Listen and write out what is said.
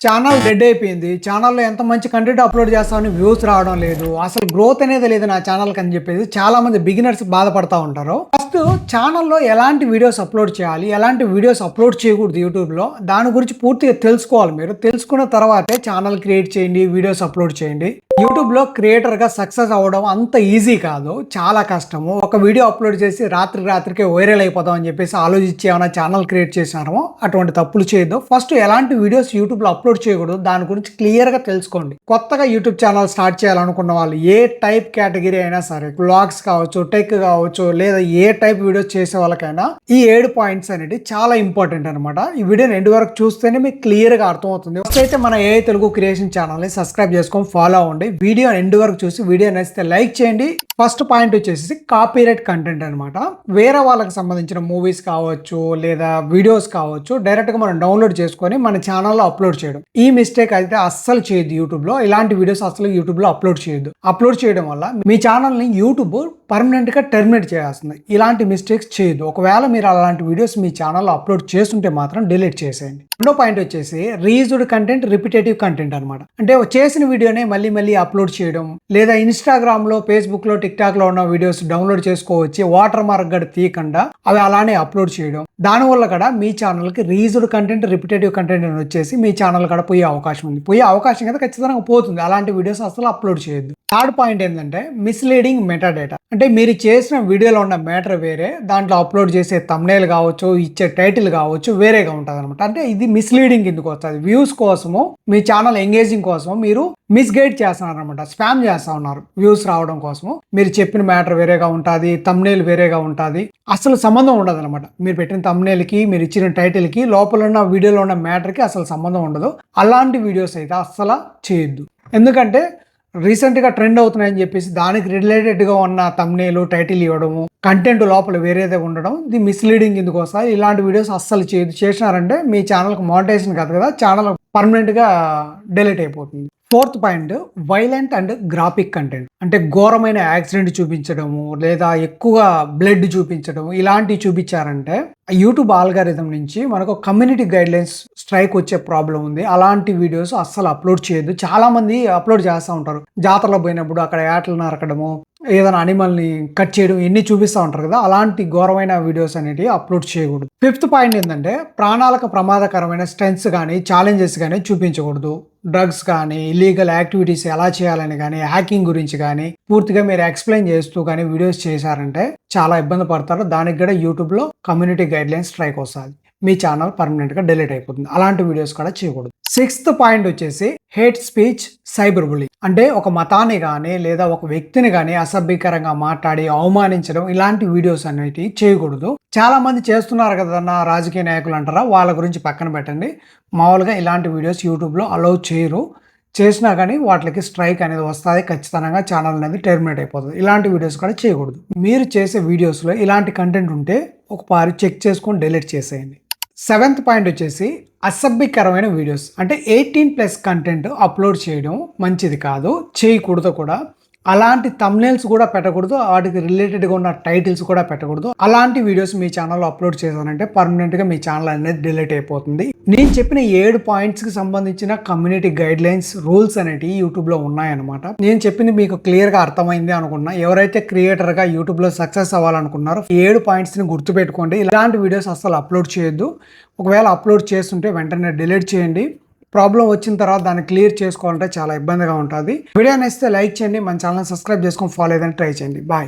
Channel dead అయిపోయింది. ఛానల్‌లో ఎంత మంచి కంటెంట్ అప్‌లోడ్ చేస్తామని వ్యూస్ రావడం లేదు. అసలు గ్రోత్ అనేది లేదు నా ఛానల్‌కి అని చెప్పేసి చాలామంది బిగినర్స్ బాధపడతా ఉంటారు. ఫస్ట్ ఛానల్‌లో ఎలాంటి వీడియోస్ అప్‌లోడ్ చేయాలి, ఎలాంటి వీడియోస్ అప్‌లోడ్ చేయకూడదు యూట్యూబ్‌లో దాని గురించి పూర్తిగా తెలుసుకోవాలి మీరు. తెలుసుకున్న తర్వాతే ఛానల్ క్రియేట్ చేయండి, వీడియోస్ అప్‌లోడ్ చేయండి. యూట్యూబ్‌లో క్రియేటర్‌గా సక్సెస్ అవ్వడం అంత ఈజీ కాదు. చాలా కష్టము. ఒక వీడియో అప్‌లోడ్ చేసి రాత్రికే వైరల్ అయిపోదాం అని చెప్పేసి ఆలోచించి ఏమైనా ఛానల్ క్రియేట్ చేసినారో అటువంటి తప్పులు చేయొద్దు. ఫస్ట్ ఎలాంటి వీడియోస్ యూట్యూబ్‌లో అప్‌లోడ్ చేయకూడదు దాని గురించి క్లియర్‌గా తెలుసుకోండి. కొత్తగా యూట్యూబ్ ఛానల్ స్టార్ట్ చేయాలనుకున్న వాళ్ళు ఏ టైప్ కేటగిరీ అయినా సరే, వ్లాగ్స్ కావచ్చు, టెక్ కావచ్చు, లేదా ఏ టైప్ వీడియోస్ చేసే వాళ్ళకైనా ఈ 7 పాయింట్స్ అనేవి చాలా ఇంపార్టెంట్ అనమాట. ఈ వీడియోని ఎండ్ వరకు చూస్తేనే మీకు క్లియర్‌గా అర్థమవుతుంది. ఫస్ట్ అయితే మన AI తెలుగు క్రియేషన్ ఛానల్ని సబ్స్క్రైబ్ చేసుకొని ఫాలో అవ్వండి. వీడియో ఎండ్ వరకు చూసి వీడియో నచ్చితే లైక్ చేయండి. ఫస్ట్ పాయింట్ వచ్చేసి కాపీరైట్ కంటెంట్ అనమాట. వేరే వాళ్ళకి సంబంధించిన మూవీస్ కావచ్చు లేదా వీడియోస్ కావచ్చు డైరెక్ట్గా మనం డౌన్లోడ్ చేసుకొని మన ఛానల్లో అప్లోడ్ చేయడం. ఈ మిస్టేక్ అయితే అస్సలు చేయొద్దు. యూట్యూబ్లో ఇలాంటి వీడియోస్ అసలు యూట్యూబ్లో అప్లోడ్ చేయొద్దు. అప్లోడ్ చేయడం వల్ల మీ ఛానల్ని యూట్యూబ్ పర్మనెంట్గా టెర్మినేట్ చేయాల్సింది. ఇలాంటి మిస్టేక్స్ చేయొద్దు. ఒకవేళ మీరు అలాంటి వీడియోస్ మీ ఛానల్లో అప్లోడ్ చేస్తుంటే మాత్రం డిలీట్ చేసేయండి. రెండో పాయింట్ వచ్చేసి రీయూజ్డ్ కంటెంట్, రిపిటేటివ్ కంటెంట్ అనమాట. అంటే చేసిన వీడియోనే మళ్ళీ అప్లోడ్ చేయడం, లేదా ఇన్స్టాగ్రామ్లో, ఫేస్బుక్లో, టిక్టాక్లో ఉన్న వీడియోస్ డౌన్లోడ్ చేసుకోవచ్చి వాటర్ మార్క్ గడ తీయకుండా అవి అలానే అప్లోడ్ చేయడం. దానివల్ల కూడా మీ ఛానల్కి రీయూజ్డ్ కంటెంట్, రిపిటేటివ్ కంటెంట్ అని వచ్చేసి మీ ఛానల్ కూడా పోయే అవకాశం ఉంది. పోయే అవకాశం కదా ఖచ్చితంగా పోతుంది. అలాంటి వీడియోస్ అసలు అప్లోడ్ చేయొద్దు. థర్డ్ పాయింట్ ఏంటంటే మిస్లీడింగ్ మెటాడేటా. అంటే మీరు చేసిన వీడియోలో ఉన్న మ్యాటర్ వేరే, దాంట్లో అప్లోడ్ చేసే థంబ్నెయిల్ కావచ్చు, ఇచ్చే టైటిల్ కావచ్చు వేరేగా ఉంటుంది అనమాట. అంటే ఇది మిస్లీడింగ్ ఎందుకు వస్తుంది? వ్యూస్ కోసము, మీ ఛానల్ ఎంగేజింగ్ కోసం మీరు మిస్గైడ్ చేస్తున్నారు అనమాట. స్పామ్ చేస్తూ ఉన్నారు వ్యూస్ రావడం కోసము. మీరు చెప్పిన మ్యాటర్ వేరేగా ఉంటుంది, థంబ్నెయిల్ వేరేగా ఉంటుంది, అసలు సంబంధం ఉండదు అనమాట. మీరు పెట్టిన థంబ్నెయిల్కి, మీరు ఇచ్చిన టైటిల్కి, లోపల ఉన్న వీడియోలో ఉన్న మ్యాటర్కి అసలు సంబంధం ఉండదు. అలాంటి వీడియోస్ అయితే అస్సలు చేయొద్దు. ఎందుకంటే రీసెంట్గా ట్రెండ్ అవుతున్నాయని చెప్పేసి దానికి రిలేటెడ్గా ఉన్న థంబ్నెయిల్, టైటిల్ ఇవ్వడము, కంటెంట్ లోపల వేరేదే ఉండడం, ఇది మిస్లీడింగ్ ఎందుకు వస్తుంది. ఇలాంటి వీడియోస్ అస్సలు చేయదు. చేసినారంటే మీ ఛానల్కి మానిటైజేషన్ కాదు కదా, ఛానల్ పర్మనెంట్గా డిలీట్ అయిపోతుంది. Fourth point violent and graphic content. అంటే ఘోరమైన యాక్సిడెంట్ చూపించడము, లేదా ఎక్కువ బ్లడ్ చూపించడం, ఇలాంటివి చూపించారంటే యూట్యూబ్ ఆల్గారిథం నుంచి మనకు కమ్యూనిటీ గైడ్లైన్స్ స్ట్రైక్ వచ్చే ప్రాబ్లం ఉంది. అలాంటి వీడియోస్ అస్సలు అప్లోడ్ చేయొద్దు. చాలా మంది అప్లోడ్ చేస్తూ ఉంటారు. జాతరలో పోయినప్పుడు అక్కడ యాటలు నరకడము, ఏదైనా అనిమల్ని కట్ చేయడం, ఎన్ని చూపిస్తూ ఉంటారు కదా, అలాంటి ఘోరమైన వీడియోస్ అనేవి అప్లోడ్ చేయకూడదు. ఫిఫ్త్ పాయింట్ ఏంటంటే ప్రాణాలకు ప్రమాదకరమైన స్టంట్స్ కానీ, ఛాలెంజెస్ కానీ చూపించకూడదు. డ్రగ్స్ కానీ, ఇల్లీగల్ యాక్టివిటీస్ ఎలా చేయాలని కానీ, హ్యాకింగ్ గురించి కానీ పూర్తిగా మీరు ఎక్స్ప్లెయిన్ చేస్తూ కానీ వీడియోస్ చేశారంటే చాలా ఇబ్బంది పడతారు. దానికి కూడా యూట్యూబ్లో కమ్యూనిటీ గైడ్లైన్స్ స్ట్రైక్ వస్తుంది. మీ ఛానల్ పర్మనెంట్గా డిలీట్ అయిపోతుంది. అలాంటి వీడియోస్ కూడా చేయకూడదు. సిక్స్త్ పాయింట్ వచ్చేసి హేట్ స్పీచ్, సైబర్ బుల్లింగ్. అంటే ఒక మతాన్ని కానీ లేదా ఒక వ్యక్తిని కానీ అసభ్యకరంగా మాట్లాడి అవమానించడం, ఇలాంటి వీడియోస్ అనేవి చేయకూడదు. చాలా మంది చేస్తున్నారు కదన్నా రాజకీయ నాయకులు అంటారా, వాళ్ళ గురించి పక్కన పెట్టండి. మామూలుగా ఇలాంటి వీడియోస్ యూట్యూబ్లో అలౌ చేయరు. చేసినా కానీ వాటికి స్ట్రైక్ అనేది వస్తుంది. ఖచ్చితంగా ఛానల్ అనేది టెర్మినేట్ అయిపోతుంది. ఇలాంటి వీడియోస్ కూడా చేయకూడదు. మీరు చేసే వీడియోస్లో ఇలాంటి కంటెంట్ ఉంటే ఒకసారి చెక్ చేసుకొని డిలీట్ చేసేయండి. సెవెంత్ పాయింట్ వచ్చేసి అసభ్యకరమైన వీడియోస్. అంటే 18+ కంటెంట్ అప్లోడ్ చేయడం మంచిది కాదు, చేయకూడదు కూడా. అలాంటి థంబ్నెయిల్స్ కూడా పెట్టకూడదు, వాటికి రిలేటెడ్గా ఉన్న టైటిల్స్ కూడా పెట్టకూడదు. అలాంటి వీడియోస్ మీ ఛానల్లో అప్లోడ్ చేశానంటే పర్మనెంట్గా మీ ఛానల్ అనేది డిలీట్ అయిపోతుంది. నేను చెప్పిన 7 పాయింట్స్కి సంబంధించిన కమ్యూనిటీ గైడ్లైన్స్, రూల్స్ అనేటివి యూట్యూబ్లో ఉన్నాయన్నమాట. నేను చెప్పింది మీకు క్లియర్గా అర్థమైంది అనుకున్నా. ఎవరైతే క్రియేటర్గా యూట్యూబ్లో సక్సెస్ అవ్వాలనుకున్నారో 7 పాయింట్స్ని గుర్తుపెట్టుకోండి. ఇలాంటి వీడియోస్ అసలు అప్లోడ్ చేయొద్దు. ఒకవేళ అప్లోడ్ చేస్తుంటే వెంటనే డిలీట్ చేయండి. ప్రాబ్లం వచ్చిన తర్వాత దాన్ని క్లియర్ చేసుకోవాలంటే చాలా ఇబ్బందిగా ఉంటుంది. వీడియో నచ్చితే లైక్ చేయండి, మన ఛానల్ సబ్స్క్రైబ్ చేసుకొని ఫాలో అయ్యేదని ట్రై చేయండి. బాయ్.